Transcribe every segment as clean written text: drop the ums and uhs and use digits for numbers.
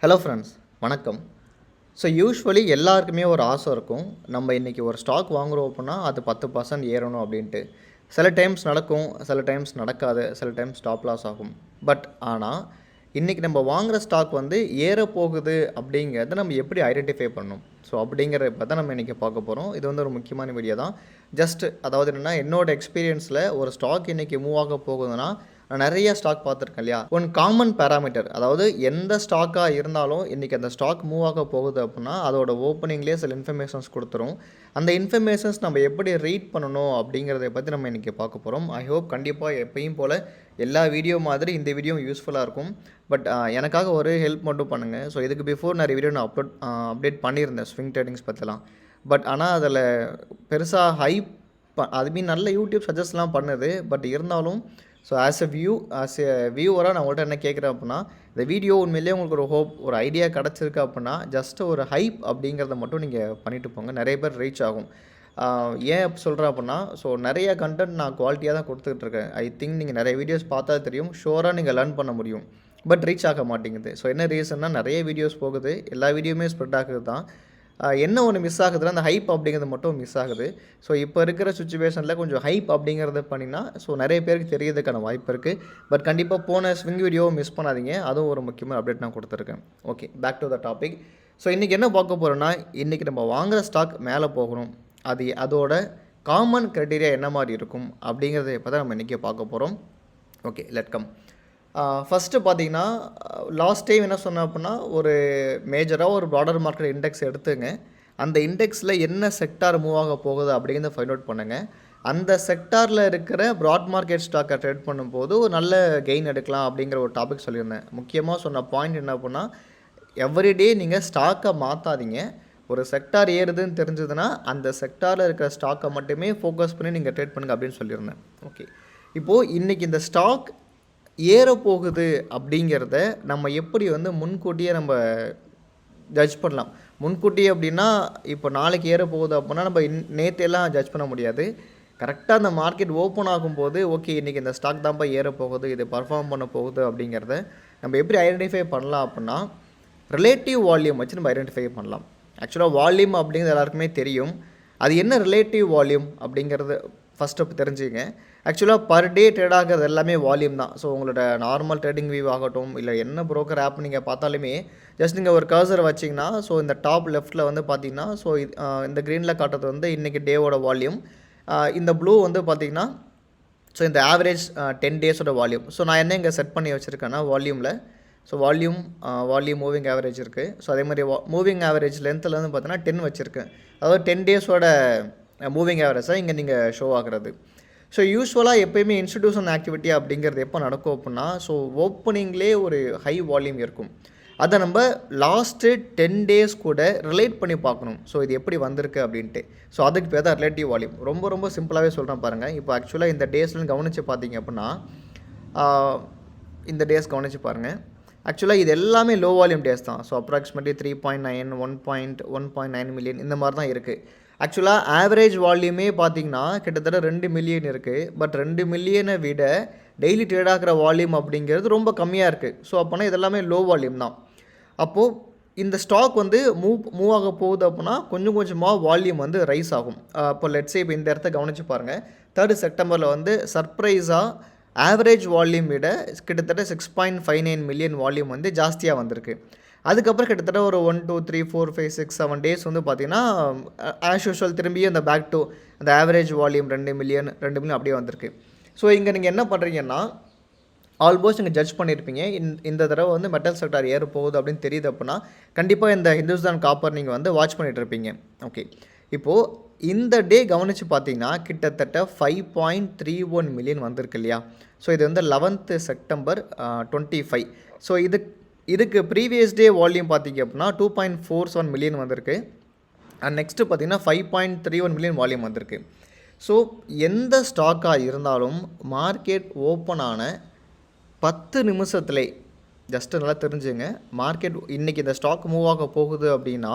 Hello friends, வணக்கம். So usually எல்லாருக்குமே ஒரு ஆசை இருக்கும். நம்ம இன்றைக்கி ஒரு ஸ்டாக் வாங்குகிறோம் அப்படின்னா அது 10% ஏறணும் அப்படின்ட்டு. சில டைம்ஸ் நடக்கும், சில டைம்ஸ் நடக்காது, சில டைம்ஸ் ஸ்டாப் லாஸ் ஆகும். ஆனால் இன்றைக்கி நம்ம வாங்குகிற ஸ்டாக் வந்து ஏறப்போகுது அப்படிங்கிறத நம்ம எப்படி ஐடென்டிஃபை பண்ணணும்? ஸோ அப்படிங்கிறத இப்போ தான் நம்ம இன்றைக்கி பார்க்க போகிறோம். இது வந்து ஒரு முக்கியமான வீடியோ தான். அதாவது என்னென்னா, என்னோடய எக்ஸ்பீரியன்ஸில் ஒரு ஸ்டாக் இன்றைக்கி மூவ் ஆக போகுதுன்னா நான் நிறைய ஸ்டாக் பார்த்துருக்கேன் இல்லையா. ஒன் காமன் பேராமீட்டர், அதாவது எந்த ஸ்டாக்காக இருந்தாலும் இன்றைக்கி அந்த ஸ்டாக் மூவ் ஆக போகுது அப்படின்னா அதோட ஓப்பனிங்லேயே சில இன்ஃபர்மேஷன்ஸ் கொடுத்துரும். அந்த இன்ஃபர்மேஷன்ஸ் நம்ம எப்படி ரீட் பண்ணணும் அப்படிங்கிறத பற்றி நம்ம இன்றைக்கி பார்க்க போகிறோம். ஐ ஹோப் கண்டிப்பாக எப்பயும் போல் எல்லா வீடியோ மாதிரி இந்த வீடியோ யூஸ்ஃபுல்லாக இருக்கும். எனக்காக ஒரு ஹெல்ப் மட்டும் பண்ணுங்கள். ஸோ இதுக்கு பிஃபோர் நிறைய வீடியோ நான் அப்டேட் பண்ணியிருந்தேன் ஸ்விங் ட்ரேடிங்ஸ் பற்றிலாம். ஆனால் அதில் பெருசாக ஹைப் அதுமே நல்ல யூடியூப் சஜஸ்ட்லாம் பண்ணுது. இருந்தாலும் ஸோ ஆஸ் எ வியூவராக நான் உங்கள்கிட்ட என்ன கேட்குறேன் அப்படின்னா, இந்த வீடியோ உண்மையிலேயே உங்களுக்கு ஒரு ஐடியா கிடச்சிருக்கு அப்படின்னா ஜஸ்ட் ஒரு ஹைப் அப்படிங்கிறத மட்டும் நீங்கள் பண்ணிட்டு போங்க. நிறைய பேர் ரீச் ஆகும். ஏன் சொல்கிறேன் அப்படின்னா, ஸோ நிறைய கண்டென்ட் நான் குவாலிட்டியாக தான் கொடுத்துக்கிட்டு இருக்கேன். ஐ திங்க் நீங்கள் நிறைய வீடியோஸ் பார்த்தா தெரியும், ஷோராக நீங்கள் லேர்ன் பண்ண முடியும். ரீச் ஆக மாட்டேங்குது. ஸோ என்ன ரீசன்னா, நிறைய வீடியோஸ் போகுது, எல்லா வீடியோவுமே ஸ்ப்ரெட் ஆகுது தான். என்ன ஒன்று மிஸ் ஆகுதுன்னா, அந்த ஹைப் அப்படிங்கிறது மட்டும் மிஸ் ஆகுது. ஸோ இப்போ இருக்கிற சுச்சுவேஷனில் கொஞ்சம் ஹைப் அப்படிங்கிறத பண்ணினா ஸோ நிறைய பேருக்கு தெரியறதுக்கான வாய்ப்பு இருக்குது. கண்டிப்பாக போன ஸ்விங் வீடியோவை மிஸ் பண்ணாதீங்க. அதுவும் ஒரு முக்கியமான அப்டேட் நான் கொடுத்துருக்கேன். Okay, back to the topic. So இன்றைக்கி என்ன பார்க்க போகிறோன்னா, இன்றைக்கி நம்ம வாங்குகிற ஸ்டாக் மேலே போகணும், அதோட காமன் க்ரைட்டீரியா என்ன மாதிரி இருக்கும் அப்படிங்கிறத இப்போ தான் நம்ம இன்றைக்கி பார்க்க போகிறோம். Okay, let come. ஃபஸ்ட்டு பார்த்தீங்கன்னா, லாஸ்ட் டைம் என்ன சொன்னேன் அப்படின்னா, ஒரு மேஜராக ஒரு ப்ராடர் மார்க்கெட் இண்டெக்ஸ் எடுத்துங்க. அந்த இண்டெக்ஸில் என்ன செக்டார் மூவ் ஆக போகுது அப்படிங்கிறத ஃபைண்ட் அவுட் பண்ணுங்கள். அந்த செக்டாரில் இருக்கிற ப்ராட் மார்க்கெட் ஸ்டாக்கை ட்ரேட் பண்ணும்போது ஒரு நல்ல கெயின் எடுக்கலாம் அப்படிங்கிற ஒரு டாபிக் சொல்லியிருந்தேன். முக்கியமாக சொன்ன பாயிண்ட் என்ன அப்படின்னா, எவ்ரிடே நீங்கள் ஸ்டாக்கை மாற்றாதீங்க. ஒரு செக்டார் ஏறுதுன்னு தெரிஞ்சதுன்னா அந்த செக்டாரில் இருக்கிற ஸ்டாக்கை மட்டுமே ஃபோக்கஸ் பண்ணி நீங்கள் ட்ரேட் பண்ணுங்கள் அப்படின்னு சொல்லியிருந்தேன். ஓகே, இப்போது இன்றைக்கி இந்த ஸ்டாக் ஏறப்போகுது அப்படிங்கிறத நம்ம எப்படி வந்து முன்கூட்டியே நம்ம ஜட்ஜ் பண்ணலாம்? முன்கூட்டியே அப்படின்னா, இப்போ நாளைக்கு ஏறப்போகுது அப்படின்னா நம்ம நேற்றையெல்லாம் ஜட்ஜ் பண்ண முடியாது. கரெக்டாக அந்த மார்க்கெட் ஓப்பன் ஆகும்போது ஓகே, இன்றைக்கி இந்த ஸ்டாக் தான்ப்பா ஏறப்போகுது, இது பர்ஃபார்ம் பண்ண போகுது அப்படிங்கிறத நம்ம எப்படி ஐடென்டிஃபை பண்ணலாம் அப்படின்னா, ரிலேட்டிவ் வால்யூம் வச்சு நம்ம ஐடென்டிஃபை பண்ணலாம். ஆக்சுவலாக வால்யூம் அப்படிங்கிறது எல்லாருக்குமே தெரியும். அது என்ன ரிலேட்டிவ் வால்யூம் அப்படிங்கிறது ஃபஸ்ட்டு தெரிஞ்சுங்க. ஆக்சுவலாக பர் டே ட்ரேட் ஆகிறது எல்லாமே வால்யூம் தான். ஸோ உங்களோட நார்மல் ட்ரேடிங் வியூ ஆகட்டும், இல்லை என்ன ப்ரோக்கர் ஆப் நீங்கள் பார்த்தாலுமே ஜஸ்ட் நீங்கள் ஒரு கர்சர் வச்சிங்கன்னா, ஸோ இந்த டாப் லெஃப்ட்டில் வந்து பார்த்தீங்கன்னா, ஸோ இந்த க்ரீனில் காட்டுறது வந்து இன்றைக்கி டேவோட வால்யூம். இந்த ப்ளூ வந்து பார்த்திங்கன்னா, ஸோ இந்த ஆவரேஜ் 10 டேஸோட வால்யூம். ஸோ நான் என்ன இங்கே செட் பண்ணி வச்சுருக்கேன்னா வால்யூமில், ஸோ வால்யூம் மூவிங் ஆவரேஜ் இருக்குது. ஸோ அதே மாதிரி மூவிங் ஆவரேஜ் லென்த்தில் வந்து பார்த்தீங்கன்னா 10 வச்சுருக்கேன். அதாவது 10 டேஸோட மூவிங் ஆவரேஜாக இங்கே நீங்கள் ஷோ ஆகிறது. ஸோ யூஸ்வலாக எப்போயுமே இன்ஸ்டிடியூஷன் ஆக்டிவிட்டி அப்படிங்கிறது எப்போ நடக்கும் அப்படின்னா, ஸோ ஓப்பனிங்லேயே ஒரு ஹை வால்யூம் இருக்கும். அதை நம்ம லாஸ்ட்டு 10 டேஸ் கூட ரிலேட் பண்ணி பார்க்கணும். ஸோ இது எப்படி வந்திருக்கு அப்படின்ட்டு. ஸோ அதுக்கு பேர் தான் ரிலேட்டிவ் வால்யூம். ரொம்ப ரொம்ப சிம்பிளாகவே சொல்கிறேன் பாருங்கள். இப்போ ஆக்சுவலாக இந்த டேஸ்லாம் கவனித்து பார்த்தீங்க அப்படின்னா, இந்த டேஸ் கவனித்து பாருங்கள். ஆக்சுவலாக இது எல்லாமே லோ வால்யூம் டேஸ் தான். ஸோ அப்ராக்சிமேட்லி 3.9 1.9 மில்லியன் இந்த மாதிரி தான் இருக்குது. ஆக்சுவலாக ஆவரேஜ் வால்யூமே பார்த்திங்கன்னா கிட்டத்தட்ட 2 மில்லியன் இருக்குது. 2 மில்லியனை விட டெய்லி ட்ரேட் ஆகிற வால்யூம் அப்படிங்கிறது ரொம்ப கம்மியாக இருக்குது. ஸோ அப்போனா இதெல்லாமே லோ வால்யூம் தான். அப்போது இந்த ஸ்டாக் வந்து மூவ் ஆக போகுது அப்படின்னா கொஞ்சம் கொஞ்சமாக வால்யூம் வந்து ரைஸ் ஆகும். இப்போ லெட்ஸே இப்போ இந்த இடத்த கவனித்து பாருங்கள். 3 செப்டம்பரில் வந்து சர்ப்ரைஸாக ஆவரேஜ் வால்யூம் விட கிட்டத்தட்ட 6.59 மில்லியன் வால்யூம் வந்து ஜாஸ்தியாக வந்திருக்கு. அதுக்கப்புறம் கிட்டத்தட்ட ஒரு 1 2 3 4 5 6 7 டேஸ் வந்து பார்த்திங்கன்னா ஆஸ் யூஷுவல் திரும்பியும் அந்த பேக் டு அந்த ஆவரேஜ் வால்யூம் 2 மில்லியன் அப்படியே வந்திருக்கு. ஸோ இங்கே நீங்கள் என்ன பண்ணுறீங்கன்னா, ஆல்மோஸ்ட் நீங்கள் ஜட்ஜ் பண்ணியிருப்பீங்க. இந்த தடவை வந்து மெட்டல் செக்டார் ஏற போகுது அப்படின்னு தெரியுது அப்படின்னா கண்டிப்பாக இந்த ஹிந்துஸ்தான் காப்பர் நீங்கள் வந்து வாட்ச் பண்ணிகிட்டு இருப்பீங்க. ஓகே, இப்போது இந்த டே கவனித்து பார்த்தீங்கன்னா கிட்டத்தட்ட 5.31 மில்லியன் வந்திருக்கு இல்லையா. ஸோ இது வந்து 11th செப்டம்பர் 25. ஸோ இதுக்கு ப்ரீவியஸ் டே வால்யூம் பார்த்திங்க அப்படின்னா 2.47 மில்லியன் வந்திருக்கு. அண்ட் நெக்ஸ்ட்டு பார்த்திங்கன்னா 5.31 மில்லியன் வால்யூம் வந்திருக்கு. ஸோ எந்த ஸ்டாக்காக இருந்தாலும் மார்க்கெட் ஓப்பன் ஆன 10 நிமிஷத்துலே ஜஸ்ட்டு நல்லா தெரிஞ்சுங்க, மார்க்கெட் இன்றைக்கி இந்த ஸ்டாக் மூவ் ஆக போகுது அப்படின்னா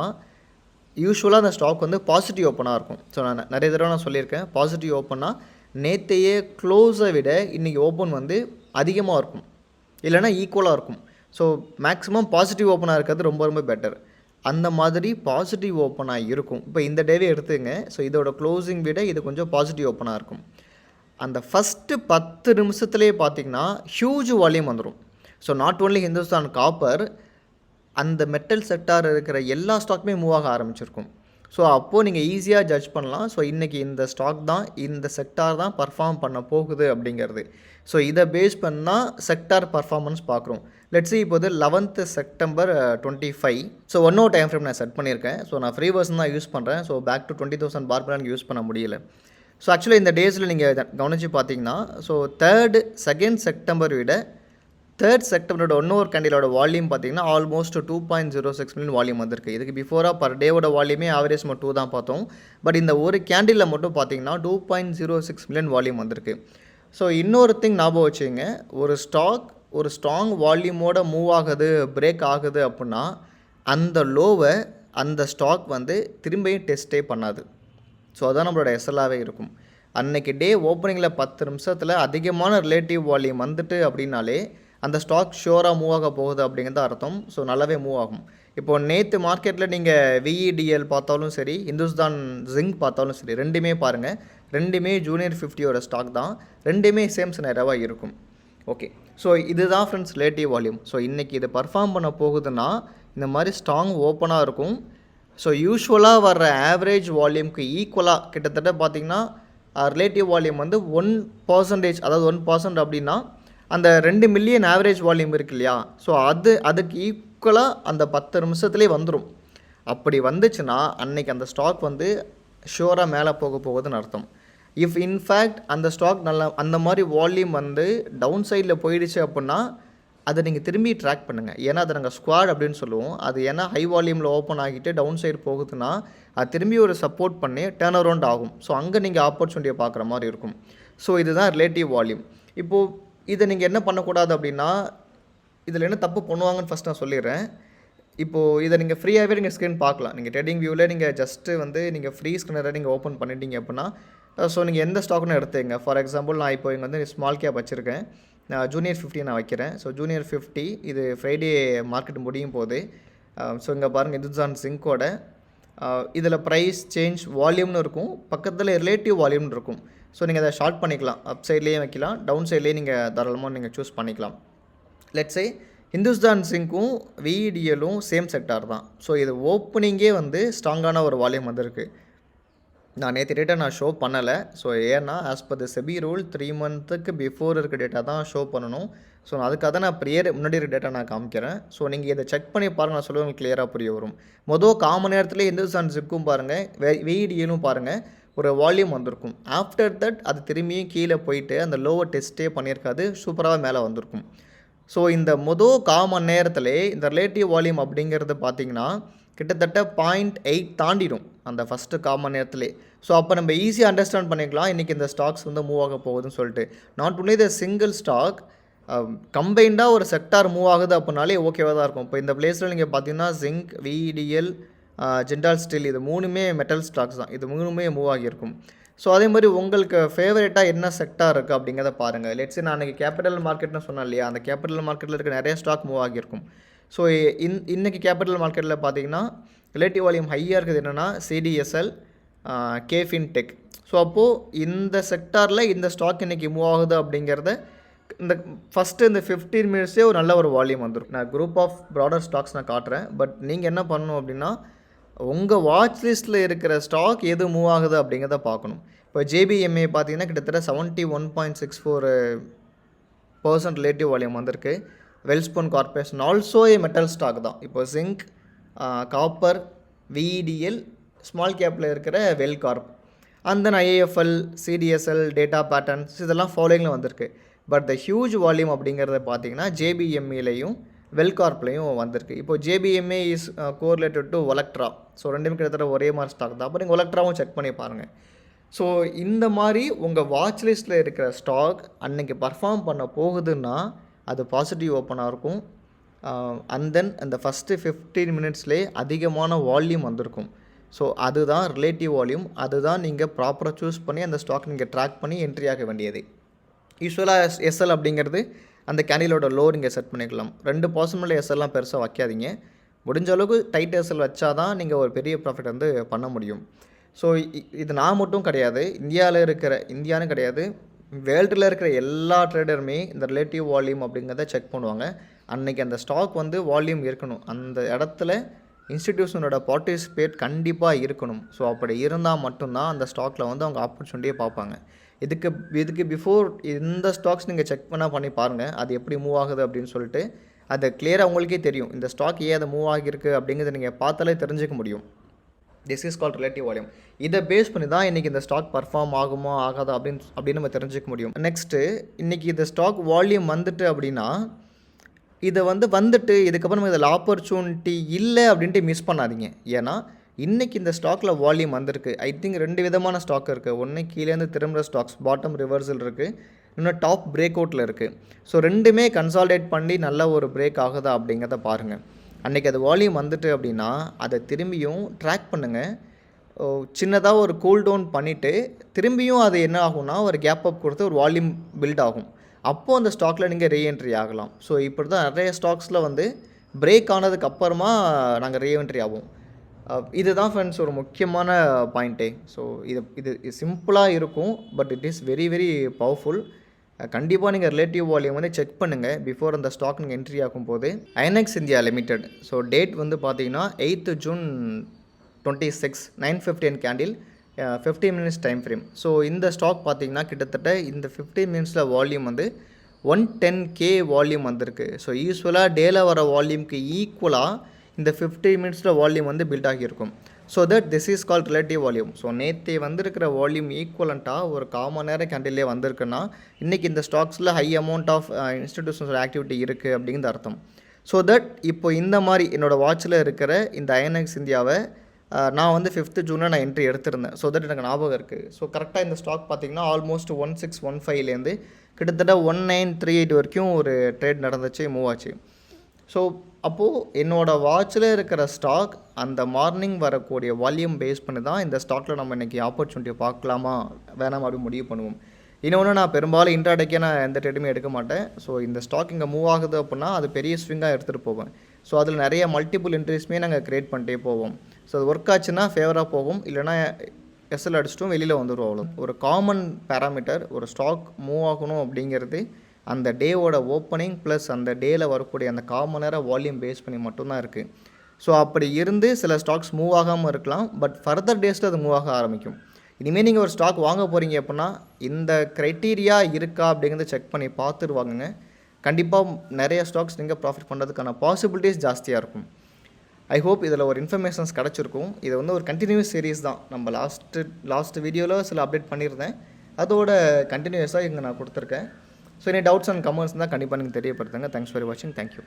யூஸ்வலாக அந்த ஸ்டாக் வந்து பாசிட்டிவ் ஓப்பனாக இருக்கும். ஸோ நான் நிறைய தடவை சொல்லியிருக்கேன், பாசிட்டிவ் ஓப்பனாக நேற்றையே க்ளோஸை விட இன்றைக்கி ஓப்பன் வந்து அதிகமாக இருக்கும், இல்லைனா ஈக்குவலாக இருக்கும். ஸோ மேக்ஸிமம் பாசிட்டிவ் ஓப்பனாக இருக்கிறது ரொம்ப ரொம்ப பெட்டர். அந்த மாதிரி பாசிட்டிவ் ஓப்பனாக இருக்கும். இப்போ இந்த டேவே எடுத்துங்க. ஸோ இதோட க்ளோசிங் விட இது கொஞ்சம் பாசிட்டிவ் ஓப்பனாக இருக்கும். அந்த ஃபஸ்ட்டு 10 நிமிஷத்துலேயே பார்த்தீங்கன்னா ஹியூஜ் வால்யூம் வந்துடும். So not only Hindustan copper, அந்த மெட்டல் செக்டார் இருக்கிற எல்லா ஸ்டாக்குமே மூவ் ஆக ஆரம்பிச்சிருக்கும். ஸோ அப்போது நீங்கள் ஈஸியாக ஜட்ஜ் பண்ணலாம். ஸோ இன்றைக்கி இந்த ஸ்டாக் தான், இந்த செக்டார் தான் பர்ஃபார்ம் பண்ண போகுது அப்படிங்கிறது. ஸோ இதை பேஸ் பண்ணால் செக்டார் பர்ஃபார்மன்ஸ் பார்க்குறோம். லெட்ஸி இப்போது 11th செப்டம்பர் 25. ஸோ ஒன்னொரு டைம் ஃப்ரேம் நான் செட் பண்ணியிருக்கேன். ஸோ நான் ஃப்ரீ வெர்ஷன் தான் யூஸ் பண்ணுறேன். ஸோ பேக் டு 20,000 பார் எனக்கு யூஸ் பண்ண முடியல. ஸோ ஆக்சுவலி இந்த டேஸில் நீங்கள் கவனித்து பார்த்தீங்கன்னா, ஸோ 2nd செப்டம்பர் விட 3rd செப்டம்பரோட இன்னொரு கேண்டிலோட வால்யூம் பார்த்தீங்கன்னா ஆல்மோஸ்ட் 2.06 மில்லியன் வால்யூம் வந்திருக்கு. இதுக்கு பிஃபோராக பர் டேவோட வால்யூமே ஆவரேஜ் நம்ம 2 தான் பார்த்தோம். பட் இந்த ஒரு கேண்டிலில் மட்டும் பார்த்தீங்கன்னா 2.06 மில்லியன் வால்யூம் வந்திருக்கு. ஸோ இன்னொரு திங் ஞாபகம் வச்சுங்க, ஒரு ஸ்டாக் ஒரு ஸ்ட்ராங் வால்யூமோட மூவ் ஆகுது, பிரேக் ஆகுது அப்படின்னா அந்த லோவை அந்த ஸ்டாக் வந்து திரும்பியும் டெஸ்ட்டே பண்ணாது. ஸோ அதான் நம்மளோட எஸ்எல்லாகவே இருக்கும். அன்றைக்கி டே ஓப்பனிங்கில் 10 நிமிஷத்தில் அதிகமான ரிலேட்டிவ் வால்யூம் வந்துட்டு அப்படின்னாலே அந்த ஸ்டாக் ஷோராக மூவ் ஆக போகுது அப்படிங்கிறது அர்த்தம். ஸோ நல்லாவே மூவ் ஆகும். இப்போது நேற்று மார்க்கெட்டில் நீங்கள் விஇடிஎல் பார்த்தாலும் சரி, ஹிந்துஸ்தான் ஜிங்க் பார்த்தாலும் சரி, ரெண்டுமே பாருங்கள், ரெண்டுமே ஜூனியர் 50யோட ஸ்டாக் தான், ரெண்டுமே சேம் சினேரியோவாக இருக்கும். ஓகே, ஸோ இதுதான் ஃப்ரெண்ட்ஸ் ரிலேட்டிவ் வால்யூம். ஸோ இன்றைக்கி இது பர்ஃபார்ம் பண்ண போகுதுன்னா இந்த மாதிரி ஸ்ட்ராங் ஓப்பனாக இருக்கும். ஸோ யூஸ்வலாக வர்ற ஆவரேஜ் வால்யூம்க்கு ஈக்குவலாக கிட்டத்தட்ட பார்த்திங்கன்னா ரிலேட்டிவ் வால்யூம் வந்து 1%, அதாவது 1% அப்படின்னா அந்த 2 மில்லியன் ஆவரேஜ் வால்யூம் இருக்கு இல்லையா, ஸோ அதுக்கு ஈக்குவலாக அந்த 10 நிமிஷத்துலேயே வந்துடும். அப்படி வந்துச்சுன்னா அன்றைக்கி அந்த ஸ்டாக் வந்து ஷூராக மேலே போகுதுன்னு அர்த்தம். இஃப் இன்ஃபேக்ட் அந்த ஸ்டாக் நல்லா அந்த மாதிரி வால்யூம் வந்து டவுன் சைடில் போயிடுச்சு அப்படின்னா அதை நீங்கள் திரும்பி ட்ராக் பண்ணுங்கள். ஏன்னா அதை நாங்கள் ஸ்குவாட் அப்படின்னு சொல்லுவோம். அது ஏன்னா ஹை வால்யூமில் ஓப்பன் ஆகிட்டு டவுன் சைடு போகுதுன்னா அது திரும்பி ஒரு சப்போர்ட் பண்ணி டேர்ன் அரவுண்ட் ஆகும். ஸோ அங்கே நீங்கள் ஆப்பர்ச்சுனிட்டியை பார்க்குற மாதிரி இருக்கும். ஸோ இதுதான் ரிலேட்டிவ் வால்யூம். இப்போது இதை நீங்கள் என்ன பண்ணக்கூடாது அப்படின்னா, இதில் என்ன தப்பு பண்ணுவாங்கன்னு ஃபஸ்ட் நான் சொல்லிடுறேன். இப்போது இதை நீங்கள் ஃப்ரீயாகவே நீங்கள் ஸ்க்ரீன் பார்க்கலாம். நீங்கள் ட்ரேடிங் வியூவில் நீங்கள் ஜஸ்ட்டு வந்து நீங்கள் ஃப்ரீ ஸ்க்ரீனரை நீங்கள் ஓப்பன் பண்ணிட்டீங்க அப்படின்னா, ஸோ நீங்கள் எந்த ஸ்டாக்னு எடுத்துங்க. ஃபார் எக்ஸாம்பிள் நான் இப்போ இங்கே வந்து ஸ்மால் கேப் வச்சுருக்கேன், ஜூனியர் 50 நான் வைக்கிறேன். ஸோ ஜூனியர் 50 இது ஃப்ரைடே மார்க்கெட் முடியும் போது. ஸோ இங்கே பாருங்கள், ஹிந்துஸ்தான் ஜிங்கோட இதில் ப்ரைஸ் சேஞ்ச் வால்யூம்னு இருக்கும், பக்கத்தில் ரிலேட்டிவ் வால்யூம்னு இருக்கும். ஸோ நீங்கள் அதை ஷார்ட் பண்ணிக்கலாம், அப் சைட்லேயே வைக்கலாம், டவுன் சைட்லேயே நீங்கள் தாராளமாக நீங்கள் சூஸ் பண்ணிக்கலாம். லெட்ஸே ஹிந்துஸ்தான் ஜிங்க்கும் விஇடிஎலும் சேம் செக்டார் தான். ஸோ இது ஓப்பனிங்கே வந்து ஸ்ட்ராங்கான ஒரு வால்யூம் வந்திருக்கு. நான் நேற்று டேட்டா நான் ஷோ பண்ணலை. ஸோ ஏன்னா as per the SEBI rule 3 மந்த்துக்கு பிஃபோர் இருக்க டேட்டா தான் ஷோ பண்ணணும். ஸோ அதுக்காக தான் நான் முன்னாடி இருக்க டேட்டா நான் காமிக்கிறேன். ஸோ நீங்கள் இதை செக் பண்ணி பாருங்கள், நான் சொல்லுவேன் கிளியராக புரிய வரும். காமன் நேரத்துலேயே ஹிந்துஸ்தான் ஜிங்க்கும் பாருங்கள், விஇடிஎலும் பாருங்கள், ஒரு வால்யூம் வந்திருக்கும். ஆஃப்டர் தட் அது திரும்பியும் கீழே போயிட்டு அந்த லோவர் டெஸ்ட்டே பண்ணியிருக்காது, சூப்பராக மேலே வந்திருக்கும். ஸோ இந்த காமன் நேரத்தில் இந்த ரிலேட்டிவ் வால்யூம் அப்படிங்கிறது பார்த்திங்கன்னா கிட்டத்தட்ட 0.8 தாண்டிடும் அந்த ஃபஸ்ட்டு காமன் நேரத்துலேயே. ஸோ அப்போ நம்ம ஈஸியாக அண்டர்ஸ்டாண்ட் பண்ணிக்கலாம் இன்றைக்கி இந்த ஸ்டாக்ஸ் வந்து மூவ் ஆக போகுதுன்னு சொல்லிட்டு. Not only the single stock, கம்பைண்டாக ஒரு செக்டார் மூவ் ஆகுது அப்படின்னாலே ஓகேவாக தான் இருக்கும். இப்போ இந்த பிளேஸில் நீங்கள் பார்த்தீங்கன்னா ஜிங்க், விஇடிஎல், ஜிண்டால் ஸ்டீல், இது 3மே மெட்டல் ஸ்டாக்ஸ் தான், இது 3மே மூவ் ஆகியிருக்கும். ஸோ அதே மாதிரி உங்களுக்கு ஃபேவரட்டாக என்ன செக்டார் இருக்குது அப்படிங்கிறத பாருங்கள். லெட்ஸே நான் அன்றைக்கி கேபிட்டல் மார்க்கெட்னு சொன்னேன் இல்லையா, அந்த கேபிட்டல் மார்க்கெட்டில் இருக்க நிறைய ஸ்டாக் மூவ் ஆகியிருக்கும். ஸோ இன்றைக்கி கேபிட்டல் மார்க்கெட்டில் பார்த்தீங்கன்னா ரிலேட்டிவ் வால்யூம் ஹையாக இருக்குது என்னென்னா சிடிஎஸ்எல், கேஃபின் டெக். ஸோ அப்போது இந்த செக்டாரில் இந்த ஸ்டாக் இன்றைக்கி மூவ் ஆகுது அப்படிங்கிறத இந்த ஃபஸ்ட்டு இந்த 15 மினிட்ஸே ஒரு நல்ல ஒரு வால்யூம் வந்துடும். நான் குரூப் ஆஃப் ப்ராடர் ஸ்டாக்ஸ் நான் காட்டுறேன். பட் நீங்கள் என்ன பண்ணணும் அப்படின்னா உங்கள் வாட்ச் லிஸ்ட்டில் இருக்கிற ஸ்டாக் எது மூவ் ஆகுது அப்படிங்கிறத பார்க்கணும். இப்போ ஜேபிஎம்ஏ பார்த்தீங்கன்னா கிட்டத்தட்ட 71.64% ரிலேட்டிவ் வால்யூம் வந்திருக்கு. Welspun corporation also a metal stock தான். இப்போ ஜிங்க், காப்பர், விஇடிஎல், ஸ்மால் கேப்பில் இருக்கிற Wel corp, and then IIFL, CDSL, Data Patterns, இதெல்லாம் ஃபாலோயிங்கில் வந்திருக்கு. பட் த ஹியூஜ் வால்யூம் அப்படிங்கிறத பார்த்தீங்கன்னா ஜேபிஎம்ஏலையும் வெல்கார்ப்லையும் வந்திருக்கு. இப்போ ஜேபிஎம்ஏ is correlated to Olectra. So ரெண்டுமே கிட்டத்தட்ட ஒரே மாதிரி ஸ்டாக் தான். அப்போ நீங்கள் ஒலக்ட்ராவும் செக் பண்ணி பாருங்கள். ஸோ இந்த மாதிரி உங்கள் வாட்ச் லிஸ்ட்டில் இருக்கிற ஸ்டாக் அன்றைக்கி பர்ஃபார்ம் பண்ண போகுதுன்னா அது பாசிட்டிவ் ஓப்பனாக இருக்கும். அண்ட் தென் அந்த ஃபஸ்ட்டு 15 மினிட்ஸ்லேயே அதிகமான வால்யூம் வந்திருக்கும். ஸோ அதுதான் ரிலேட்டிவ் வால்யூம். அதுதான் நீங்கள் ப்ராப்பராக சூஸ் பண்ணி அந்த ஸ்டாக் நீங்கள் ட்ராக் பண்ணி என்ட்ரி ஆக வேண்டியது. யூஸ்வலாக எஸ்எல் அப்படிங்கிறது அந்த கேண்டிலோட லோ நீங்கள் செட் பண்ணிக்கலாம். 2% மேலே எஸ்எல்லாம் பெருசாக வைக்காதீங்க. முடிஞ்ச அளவுக்கு டைட் எஸ்எல் வச்சா தான் நீங்கள் ஒரு பெரிய ப்ராஃபிட் வந்து பண்ண முடியும். ஸோ இது நான் மட்டும் கிடையாது, இந்தியான்னு கிடையாது, வேர்ல்டில் இருக்கிற எல்லா ட்ரேடருமே இந்த ரிலேட்டிவ் வால்யூம் அப்படிங்கிறத செக் பண்ணுவாங்க. அன்றைக்கி அந்த ஸ்டாக் வந்து வால்யூம் இருக்கணும், அந்த இடத்துல இன்ஸ்டிடியூஷனோட பார்ட்டிசிபேட் கண்டிப்பாக இருக்கணும். ஸோ அப்படி இருந்தால் மட்டும்தான் அந்த ஸ்டாக்கில் வந்து அவங்க ஆப்பர்ச்சுனிட்டியை பார்ப்பாங்க. இதுக்கு பிஃபோர் இந்த ஸ்டாக்ஸ் நீங்கள் செக் பண்ணி பாருங்கள், அது எப்படி மூவ் ஆகுது அப்படின்னு சொல்லிட்டு. அது கிளியராக உங்களுக்கே தெரியும், இந்த ஸ்டாக் ஏன் அதை மூவ் ஆகியிருக்கு அப்படிங்கிறத நீங்கள் பார்த்தாலே தெரிஞ்சுக்க முடியும். This is called relative volume. இதை பேஸ் பண்ணி தான் இன்றைக்கி இந்த ஸ்டாக் பர்ஃபார்ம் ஆகுமா ஆகாதா அப்படின்னு நம்ம தெரிஞ்சுக்க முடியும். நெக்ஸ்ட்டு, இன்றைக்கி இந்த ஸ்டாக் வால்யூம் வந்துட்டு அப்படின்னா, இதை வந்துட்டு இதுக்கப்புறம் இதில் ஆப்பர்ச்சுனிட்டி இல்லை அப்படின்ட்டு மிஸ் பண்ணாதீங்க. ஏன்னா இன்றைக்கி இந்த ஸ்டாக்கில் வால்யூம் வந்திருக்கு. ஐ திங்க் 2 விதமான ஸ்டாக் இருக்குது. ஒன்று கீழேருந்து திரும்புகிற ஸ்டாக்ஸ், பாட்டம் ரிவர்சல் இருக்குது, இன்னும் டாப் பிரேக் அவுட்டில் இருக்குது. ஸோ ரெண்டுமே கன்சால்டேட் பண்ணி நல்ல ஒரு பிரேக் ஆகுதா அப்படிங்கிறத பாருங்கள். அன்றைக்கி அது வால்யூம் வந்துட்டு அப்படின்னா அதை திரும்பியும் ட்ராக் பண்ணுங்கள். சின்னதாக ஒரு கூல் டவுன் பண்ணிவிட்டு திரும்பியும் அது என்ன ஆகும்னா ஒரு கேப் அப் கொடுத்து ஒரு வால்யூம் பில்ட் ஆகும். அப்போது அந்த ஸ்டாக்கில் நீங்கள் ரீஎன்ட்ரி ஆகலாம். ஸோ இப்படி தான் நிறைய ஸ்டாக்ஸில் பிரேக் ஆனதுக்கு அப்புறமா நாங்கள் ரீஎன்ட்ரி ஆகும். இதுதான் ஃப்ரெண்ட்ஸ் ஒரு முக்கியமான பாயிண்ட்டே. ஸோ இது சிம்பிளாக இருக்கும், but it is very very powerful. கண்டிப்பாக நீங்கள் ரிலேட்டிவ் வால்யூம் செக் பண்ணுங்கள் பிஃபோர் அந்த ஸ்டாக் நீங்கள் என்ட்ரி ஆகும்போது. INX India limited. So date பார்த்தீங்கன்னா 8th June 26, 9:15 candle, 15 minutes time frame. So இந்த ஸ்டாக் பார்த்தீங்கன்னா கிட்டத்தட்ட இந்த 15 minutesல வால்யூம் 110K வால்யூம் வந்திருக்கு. ஸோ யூஸ்வலாக டேல வர வால்யூம்க்கு ஈக்குவலாக இந்த 15 minutesல வால்யூம் பில்ட் ஆகியிருக்கும். So that this is called relative volume. So நேற்று வந்திருக்கிற வால்யூம் ஈக்குவலண்ட்டாக ஒரு காமன் நேரம் கேண்டிலே வந்திருக்குன்னா இன்றைக்கி இந்த ஸ்டாக்ஸில் high amount of institutional activity இருக்குது அப்படிங்கிறது அர்த்தம். ஸோ தட் இப்போ இந்த மாதிரி என்னோடய வாட்சில் இருக்கிற இந்த ஐஎன்எக்ஸ் இந்தியாவை நான் 5th June நான் என்ட்ரி எடுத்திருந்தேன். ஸோ தட் எனக்கு ஞாபகம் இருக்குது. ஸோ கரெக்டாக இந்த ஸ்டாக் பார்த்திங்கன்னா ஆல்மோஸ்ட் 1615லேருந்து கிட்டத்தட்ட 1938 வரைக்கும் ஒரு ட்ரேட் நடந்துச்சு, மூவ் ஆச்சு. ஸோ அப்போது என்னோடய வாட்சில் இருக்கிற ஸ்டாக் அந்த மார்னிங் வரக்கூடிய வால்யூம் பேஸ் பண்ணி தான் இந்த ஸ்டாக்கில் நம்ம இன்றைக்கி ஆப்பர்ச்சுனிட்டியை பார்க்கலாமா வேணாம் அப்படி முடிவு பண்ணுவோம். இன்னொன்று, நான் பெரும்பாலும் இன்ட்ராடேக்கே நான் எந்த ட்ரேடுமே எடுக்க மாட்டேன். ஸோ இந்த ஸ்டாக் இங்கே மூவ் ஆகுது அப்படின்னா அது பெரிய ஸ்விங்காக எடுத்துகிட்டு போவேன். ஸோ அதில் நிறைய மல்டிபிள் இன்ட்ரெஸ்ட்மே நாங்கள் க்ரியேட் பண்ணிட்டே போவோம். ஸோ அது ஒர்க் ஆச்சுன்னா ஃபேவராக போகும், இல்லைனா எஸ்எல் அடிச்சிட்டும் வெளியில் வந்துடும். அவ்வளோ ஒரு காமன் பேராமீட்டர். ஒரு ஸ்டாக் மூவ் ஆகணும் அப்படிங்கிறது அந்த டேவோட ஓப்பனிங் ப்ளஸ் அந்த டேயில் வரக்கூடிய அந்த காமன் நேரம் வால்யூம் பேஸ் பண்ணி மட்டும்தான் இருக்குது. ஸோ அப்படி இருந்து சில ஸ்டாக்ஸ் மூவ் ஆகாமல் இருக்கலாம், பட் ஃபர்தர் டேஸில் அது மூவ் ஆக ஆரம்பிக்கும். இனிமேல் நீங்கள் ஒரு ஸ்டாக் வாங்க போகிறீங்க அப்படின்னா இந்த க்ரைட்டீரியா இருக்கா அப்படிங்கிறத செக் பண்ணி பார்த்துட்டு வாங்குங்க. கண்டிப்பாக நிறைய ஸ்டாக்ஸ் நீங்கள் ப்ராஃபிட் பண்ணுறதுக்கான பாசிபிலிட்டிஸ் ஜாஸ்தியாக இருக்கும். ஐ ஹோப் இதில் ஒரு இன்ஃபர்மேஷன்ஸ் கிடச்சிருக்கும். இது ஒரு கண்டினியூஸ் சீரீஸ் தான். நம்ம லாஸ்ட் வீடியோவில் சில அப்டேட் பண்ணியிருந்தேன், அதோட கண்டினியூஸாக இங்கே நான் கொடுத்துருக்கேன். So any doubts and comments தான் கண்டிப்பாக நீங்கள் தெரியப்படுத்துங்க. தேங்க்ஸ் ஃபார் வாட்சிங். தேங்க்யூ.